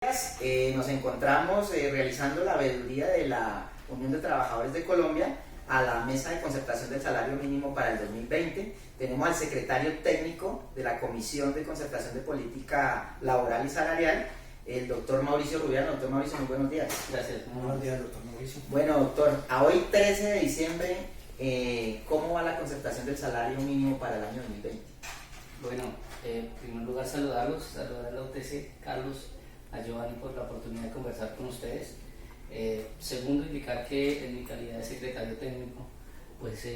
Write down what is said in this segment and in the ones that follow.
Nos encontramos realizando la veeduría de la Unión de Trabajadores de Colombia a la mesa de concertación del salario mínimo para el 2020. Tenemos al secretario técnico de la Comisión de Concertación de Política Laboral y Salarial, el doctor Mauricio Rubiano. Doctor Mauricio, muy buenos días. Gracias. Buenos días, doctor Mauricio. Bueno, doctor, a hoy 13 de diciembre, ¿cómo va la concertación del salario mínimo para el año 2020? Bueno, en primer lugar saludar a la UTC, Carlos, a Giovanni por la oportunidad de conversar con ustedes. Segundo, indicar que en mi calidad de secretario técnico, pues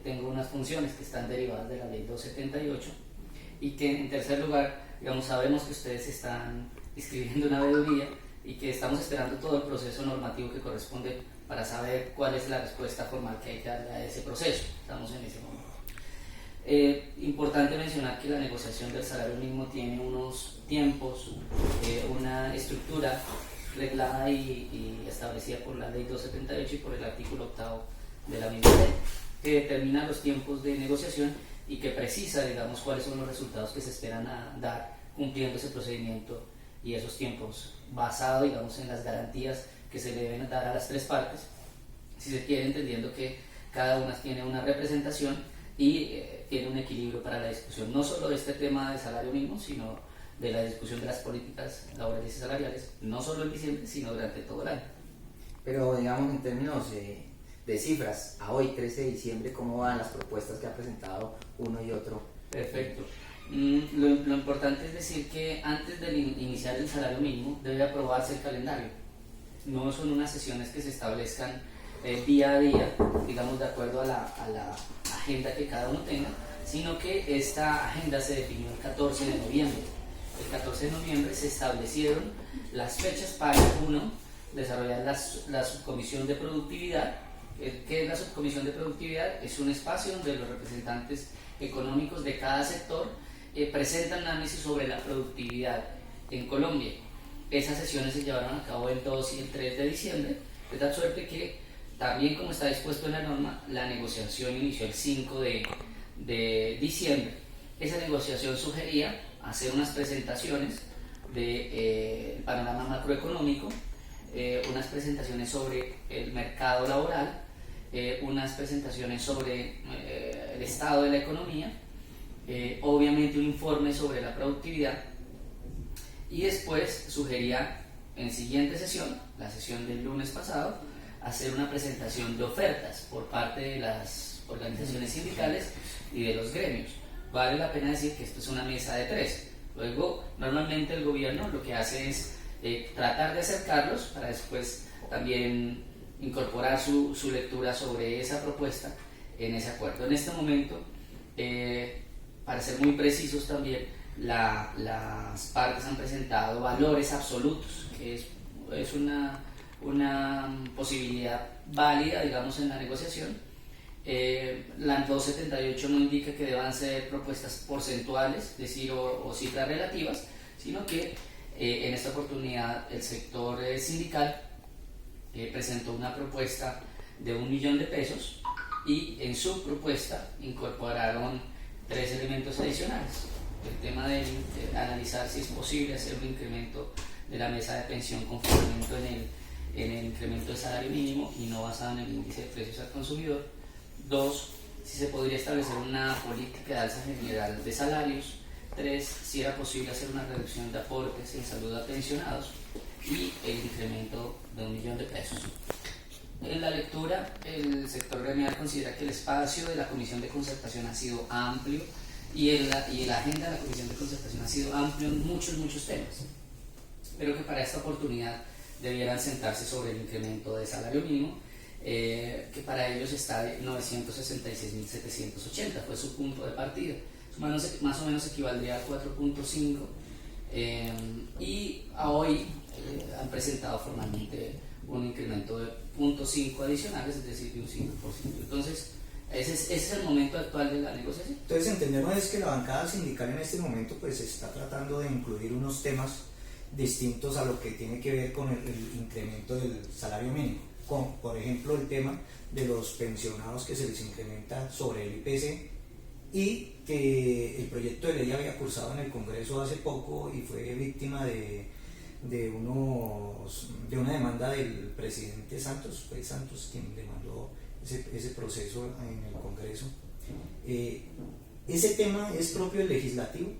tengo unas funciones que están derivadas de la ley 278 y que en tercer lugar, digamos, sabemos que ustedes están escribiendo una veeduría y que estamos esperando todo el proceso normativo que corresponde para saber cuál es la respuesta formal que hay que darle a ese proceso. Estamos en ese momento. Importante mencionar que la negociación del salario mínimo tiene unos tiempos, una estructura reglada y establecida por la ley 278 y por el artículo 8 de la misma ley, que determina los tiempos de negociación y que precisa, digamos, cuáles son los resultados que se esperan dar cumpliendo ese procedimiento y esos tiempos, basado, digamos, en las garantías que se le deben dar a las tres partes, si se quiere, entendiendo que cada una tiene una representación y tiene un equilibrio para la discusión, no solo de este tema de salario mínimo, sino de la discusión de las políticas laborales y salariales, no solo en diciembre, sino durante todo el año. Pero digamos en términos de cifras, a hoy 13 de diciembre, ¿cómo van las propuestas que ha presentado uno y otro? Perfecto. Lo importante es decir que antes de iniciar el salario mínimo debe aprobarse el calendario. No son unas sesiones que se establezcan día a día, digamos, de acuerdo a la agenda que cada uno tenga, sino que esta agenda se definió el 14 de noviembre. El 14 de noviembre se establecieron las fechas para, uno, desarrollar la subcomisión de productividad. ¿Qué es la subcomisión de productividad? Es un espacio donde los representantes económicos de cada sector presentan análisis sobre la productividad en Colombia. Esas sesiones se llevaron a cabo el 2 y el 3 de diciembre, de tal suerte que también, como está dispuesto en la norma, la negociación inició el 5 de diciembre. Esa negociación sugería hacer unas presentaciones del panorama macroeconómico, unas presentaciones sobre el mercado laboral, unas presentaciones sobre el estado de la economía, obviamente un informe sobre la productividad, y después sugería en siguiente sesión, la sesión del lunes pasado, hacer una presentación de ofertas por parte de las organizaciones sindicales y de los gremios. Vale la pena decir que esto es una mesa de tres. Luego, normalmente el gobierno lo que hace es tratar de acercarlos para después también incorporar su lectura sobre esa propuesta en ese acuerdo. En este momento, para ser muy precisos también, las partes han presentado valores absolutos, que es una posibilidad válida, digamos, en la negociación. La 278 no indica que deban ser propuestas porcentuales, es decir, o cifras relativas, sino que en esta oportunidad el sector sindical presentó una propuesta de 1 millón de pesos y en su propuesta incorporaron 3 elementos adicionales. El tema de analizar si es posible hacer un incremento de la mesa de pensión con fundamento en el incremento del salario mínimo y no basado en el índice de precios al consumidor. 2, si se podría establecer una política de alza general de salarios. 3, si era posible hacer una reducción de aportes en salud a pensionados y el incremento de 1 millón de pesos. En la lectura, el sector gremial considera que el espacio de la Comisión de Concertación ha sido amplio y la agenda de la Comisión de Concertación ha sido amplio en muchos temas, pero que para esta oportunidad debieran sentarse sobre el incremento de salario mínimo, que para ellos está de 966.780, fue su punto de partida. Más o menos equivaldría a 4.5, y a hoy han presentado formalmente un incremento de 0.5 adicionales, es decir, de un 5%. Entonces, ese es el momento actual de la negociación. Entonces, entendemos es que la bancada sindical en este momento pues está tratando de incluir unos temas distintos a lo que tiene que ver con el incremento del salario mínimo, como por ejemplo el tema de los pensionados que se les incrementa sobre el IPC, y que el proyecto de ley había cursado en el Congreso hace poco y fue víctima de de una demanda del presidente Santos. Fue Santos quien demandó ese proceso en el Congreso. ¿Ese tema es propio del legislativo?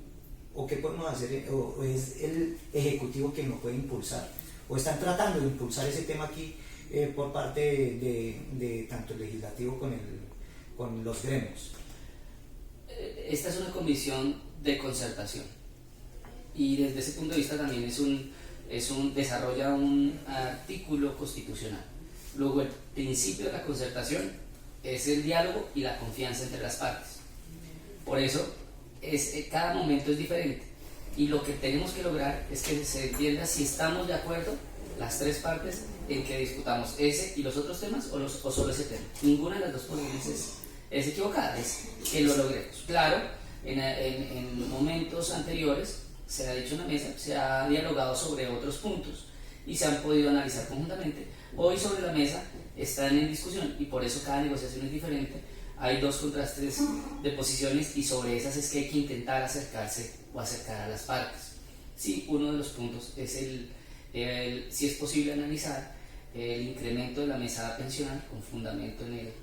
¿O qué podemos hacer? ¿O es el ejecutivo quien lo puede impulsar? ¿O están tratando de impulsar ese tema aquí por parte de tanto el legislativo con los gremios? Esta es una comisión de concertación y desde ese punto de vista también desarrolla un artículo constitucional. Luego, el principio de la concertación es el diálogo y la confianza entre las partes. Por eso cada momento es diferente y lo que tenemos que lograr es que se entienda si estamos de acuerdo las tres partes en que discutamos ese y los otros temas o solo ese tema. Ninguna de las dos posibilidades es equivocada, es que lo logremos. Claro, en momentos anteriores se ha dicho en la mesa, se ha dialogado sobre otros puntos y se han podido analizar conjuntamente. Hoy sobre la mesa están en discusión y por eso cada negociación es diferente. Hay dos contrastes de posiciones y sobre esas es que hay que intentar acercarse o acercar a las partes. Sí, uno de los puntos es si es posible analizar el incremento de la mesada pensional con fundamento en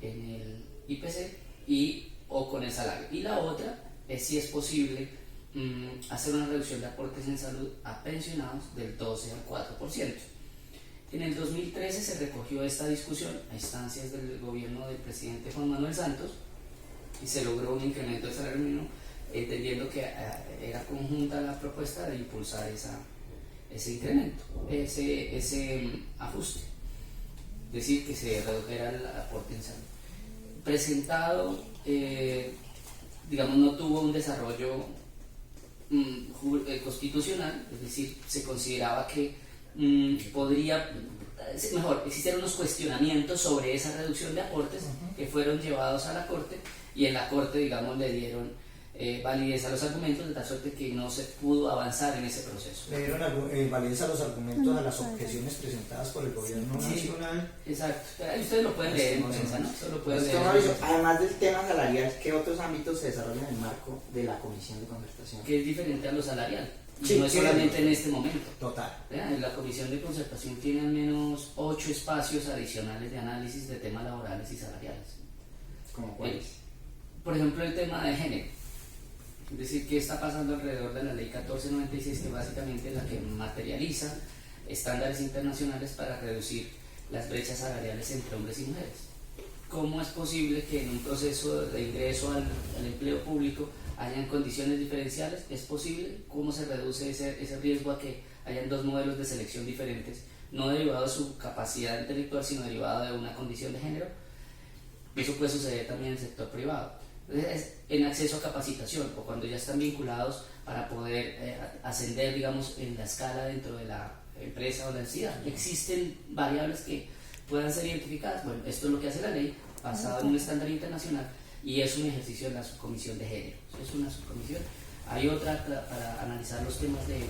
el IPC o con el salario. Y la otra es si es posible hacer una reducción de aportes en salud a pensionados del 12 al 4%. En el 2013 se recogió esta discusión a instancias del gobierno del presidente Juan Manuel Santos y se logró un incremento del salario mínimo, entendiendo que era conjunta la propuesta de impulsar ese incremento, ese ajuste, es decir, que se redujera el aporte en salud. Presentado, digamos, no tuvo un desarrollo constitucional, es decir, se consideraba que existieron unos cuestionamientos sobre esa reducción de aportes que fueron llevados a la Corte y en la Corte, digamos, le dieron validez a los argumentos de tal suerte que no se pudo avanzar en ese proceso. Le dieron validez a los argumentos, a las objeciones presentadas por el gobierno nacional. Exacto, ahí ustedes lo pueden leer en prensa, ¿no? Eso lo pueden leer. Además del tema salarial, ¿qué otros ámbitos se desarrollan en el marco de la Comisión de Concertación? Que es diferente a lo salarial. Sí, no es solamente en este momento. Total. La Comisión de Concertación tiene al menos 8 espacios adicionales de análisis de temas laborales y salariales. ¿Cómo cuáles? Por ejemplo, el tema de género. Es decir, qué está pasando alrededor de la ley 1496, que básicamente es la que materializa estándares internacionales para reducir las brechas salariales entre hombres y mujeres. ¿Cómo es posible que en un proceso de ingreso al empleo público hayan condiciones diferenciales? ¿Es posible? ¿Cómo se reduce ese riesgo a que hayan dos modelos de selección diferentes, no derivado de su capacidad intelectual, sino derivado de una condición de género? Eso puede suceder también en el sector privado. Entonces, en acceso a capacitación o cuando ya están vinculados para poder ascender, digamos, en la escala dentro de la empresa o la entidad. Existen variables que puedan ser identificadas. Bueno, esto es lo que hace la ley, basado en un estándar internacional, y es un ejercicio de la subcomisión de género. Es una subcomisión. Hay otra para analizar los temas del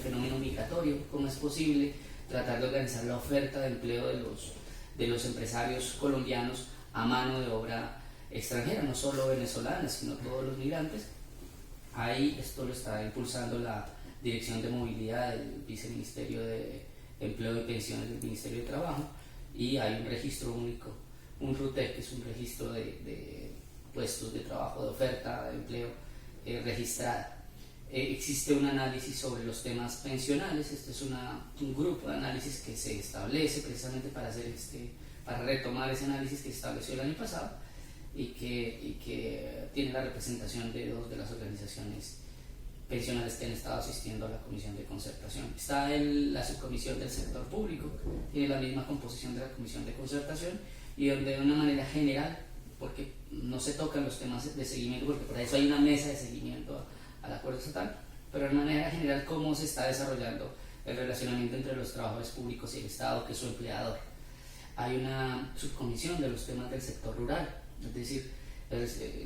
fenómeno migratorio, cómo es posible tratar de organizar la oferta de empleo de los empresarios colombianos a mano de obra extranjera, no solo venezolana, sino todos los migrantes. Ahí esto lo está impulsando la Dirección de Movilidad del Viceministerio de Empleo y Pensiones del Ministerio de Trabajo, y hay un registro único, un RUTEC, que es un registro de puestos de trabajo, de oferta de empleo registrada. Existe un análisis sobre los temas pensionales. Este es un grupo de análisis que se establece precisamente para retomar ese análisis que se estableció el año pasado y que tiene la representación de dos de las organizaciones pensionales que han estado asistiendo a la Comisión de Concertación. Está la subcomisión del sector público, tiene la misma composición de la Comisión de Concertación, y donde de una manera general, porque no se tocan los temas de seguimiento, porque por eso hay una mesa de seguimiento al acuerdo estatal, pero de manera general cómo se está desarrollando el relacionamiento entre los trabajadores públicos y el Estado, que es su empleador. Hay una subcomisión de los temas del sector rural, es decir,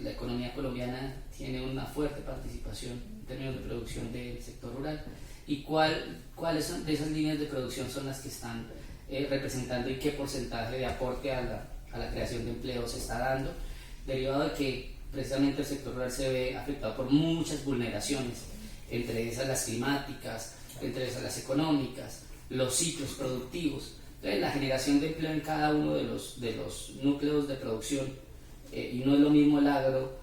la economía colombiana tiene una fuerte participación en términos de producción del sector rural, y cuáles son de esas líneas de producción son las que están representando y qué porcentaje de aporte a la creación de empleo se está dando, derivado de que precisamente el sector rural se ve afectado por muchas vulneraciones, entre esas las climáticas, entre las económicas, los ciclos productivos, entonces la generación de empleo en cada uno de los núcleos de producción, y no es lo mismo el agro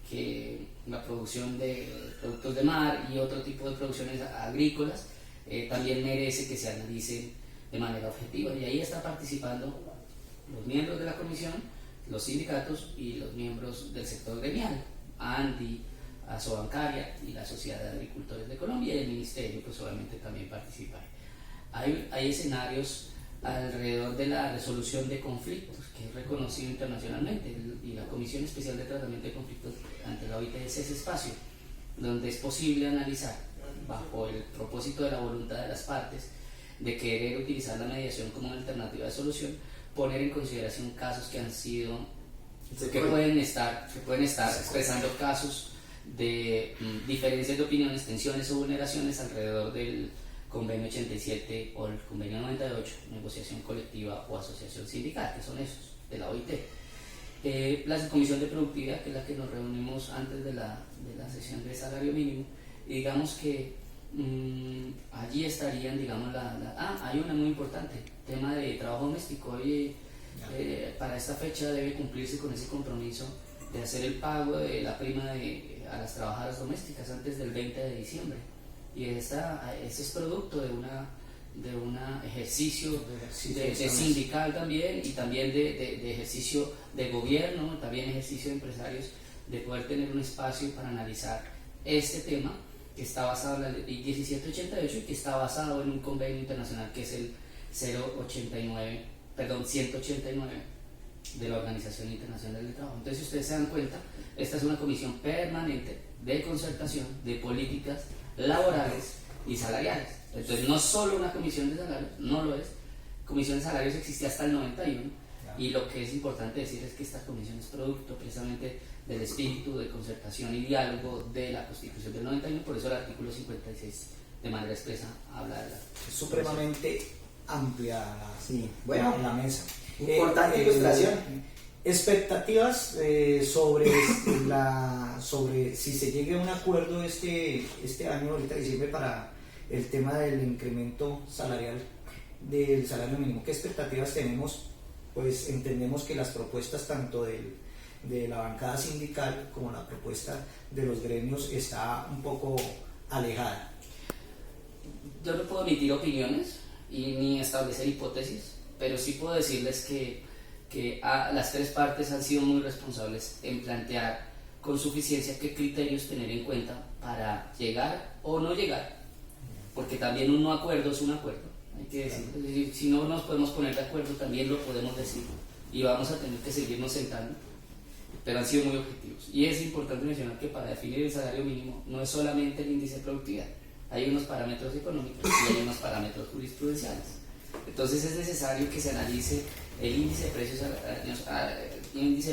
que la producción de productos de mar y otro tipo de producciones agrícolas, también merece que se analicen de manera objetiva, y ahí están participando los miembros de la comisión, los sindicatos y los miembros del sector gremial, ANDI, Asobancaria y la Sociedad de Agricultores de Colombia, y el Ministerio pues obviamente también participa. Hay escenarios alrededor de la resolución de conflictos, que es reconocido internacionalmente, y la Comisión Especial de Tratamiento de Conflictos ante la OIT es ese espacio donde es posible analizar, bajo el propósito de la voluntad de las partes de querer utilizar la mediación como una alternativa de solución, poner en consideración casos que han sido, que pueden estar expresando casos de diferencias de opiniones, tensiones o vulneraciones alrededor del convenio 87 o el convenio 98, negociación colectiva o asociación sindical, que son esos de la OIT. La comisión de productividad, que es la que nos reunimos antes de la sesión de salario mínimo, y digamos que allí estarían, digamos, hay una muy importante, tema de trabajo doméstico. Hoy, para esta fecha debe cumplirse con ese compromiso de hacer el pago de la prima a las trabajadoras domésticas antes del 20 de diciembre, y ese es producto de un ejercicio de sindical también, y también de ejercicio de gobierno, también ejercicio de empresarios, de poder tener un espacio para analizar este tema, que está basado en la ley 1788 y que está basado en un convenio internacional que es el 189 de la Organización Internacional del Trabajo. Entonces, si ustedes se dan cuenta, esta es una comisión permanente de concertación de políticas laborales y salariales. Entonces, no solo una comisión de salarios, no lo es. Comisión de salarios existía hasta el 91, y lo que es importante decir es que esta comisión es producto precisamente del espíritu de concertación y diálogo de la Constitución del 91, por eso el artículo 56 de manera expresa habla de la... Es supremamente amplia la mesa. Importante ilustración. Expectativas sobre si se llegue a un acuerdo este año, ahorita diciembre, para el tema del incremento salarial del salario mínimo. ¿Qué expectativas tenemos? Pues entendemos que las propuestas tanto de la bancada sindical como la propuesta de los gremios está un poco alejada. Yo no puedo emitir opiniones ni establecer hipótesis, pero sí puedo decirles que las tres partes han sido muy responsables en plantear con suficiencia qué criterios tener en cuenta para llegar o no llegar, porque también un no acuerdo es un acuerdo, hay que decirlo. Es decir, si no nos podemos poner de acuerdo, también lo podemos decir, y vamos a tener que seguirnos sentando, pero han sido muy objetivos. Y es importante mencionar que para definir el salario mínimo no es solamente el índice de productividad, hay unos parámetros económicos y hay unos parámetros jurisprudenciales. Entonces es necesario que se analice el índice de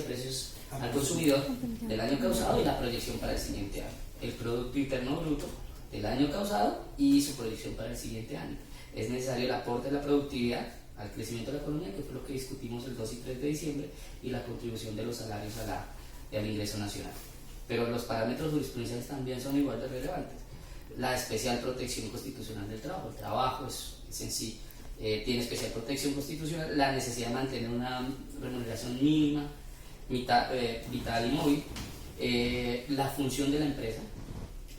precios al consumidor del año causado y la proyección para el siguiente año, el Producto Interno Bruto del año causado y su proyección para el siguiente año. Es necesario el aporte de la productividad al crecimiento de la economía, que fue lo que discutimos el 2 y 3 de diciembre, y la contribución de los salarios al ingreso nacional. Pero los parámetros jurisprudenciales también son igual de relevantes. La especial protección constitucional del trabajo. El trabajo es en sí tiene especial protección constitucional, la necesidad de mantener una remuneración mínima, vital y móvil, la función de la empresa.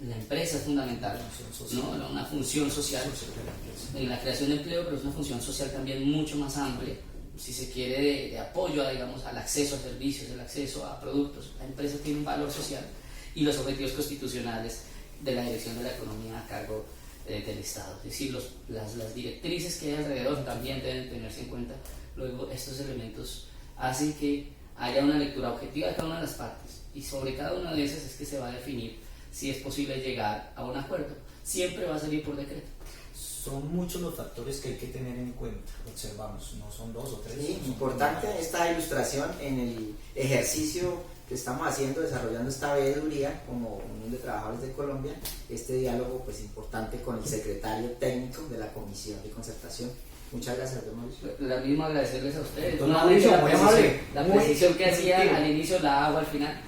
La empresa es fundamental, ¿no? Una función social en la creación de empleo, pero es una función social también mucho más amplia, si se quiere, de apoyo al acceso a servicios, el acceso a productos. La empresa tiene un valor social, y los objetivos constitucionales de la dirección de la economía a cargo del Estado. Es decir, las directrices que hay alrededor también deben tenerse en cuenta. Luego, estos elementos hacen que haya una lectura objetiva de cada una de las partes, y sobre cada una de esas es que se va a definir si es posible llegar a un acuerdo. Siempre va a salir por decreto. Son muchos los factores que hay que tener en cuenta, observamos, no son 2 o 3. Sí, importante esta ilustración en el ejercicio que estamos haciendo, desarrollando esta veeduría como Unión de Trabajadores de Colombia, este diálogo pues importante con el secretario técnico de la Comisión de Concertación. Muchas gracias, don Mauricio. La misma, agradecerles a ustedes. Don Mauricio, la precisión que hacían al inicio la hago al final.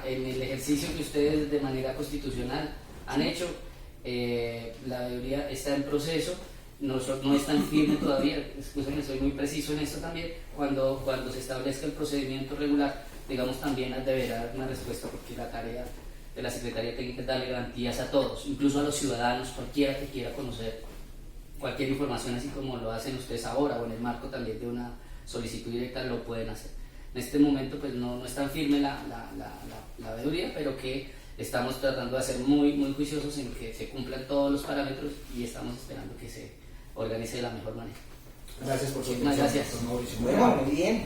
En el ejercicio que ustedes de manera constitucional han hecho, La veeduría está en proceso, no es tan firme todavía, escúchame, soy muy preciso en esto también. Cuando se establezca el procedimiento regular, digamos, también deberá dar una respuesta, porque la tarea de la Secretaría Técnica es darle garantías a todos, incluso a los ciudadanos, cualquiera que quiera conocer cualquier información, así como lo hacen ustedes ahora, o en el marco también de una solicitud directa, lo pueden hacer. En este momento pues no es tan firme la veeduría, pero que estamos tratando de ser muy juiciosos en que se cumplan todos los parámetros, y estamos esperando que se organice de la mejor manera. Gracias por su Muchísimas atención, gracias. doctor Mauricio. Bueno, muy bien.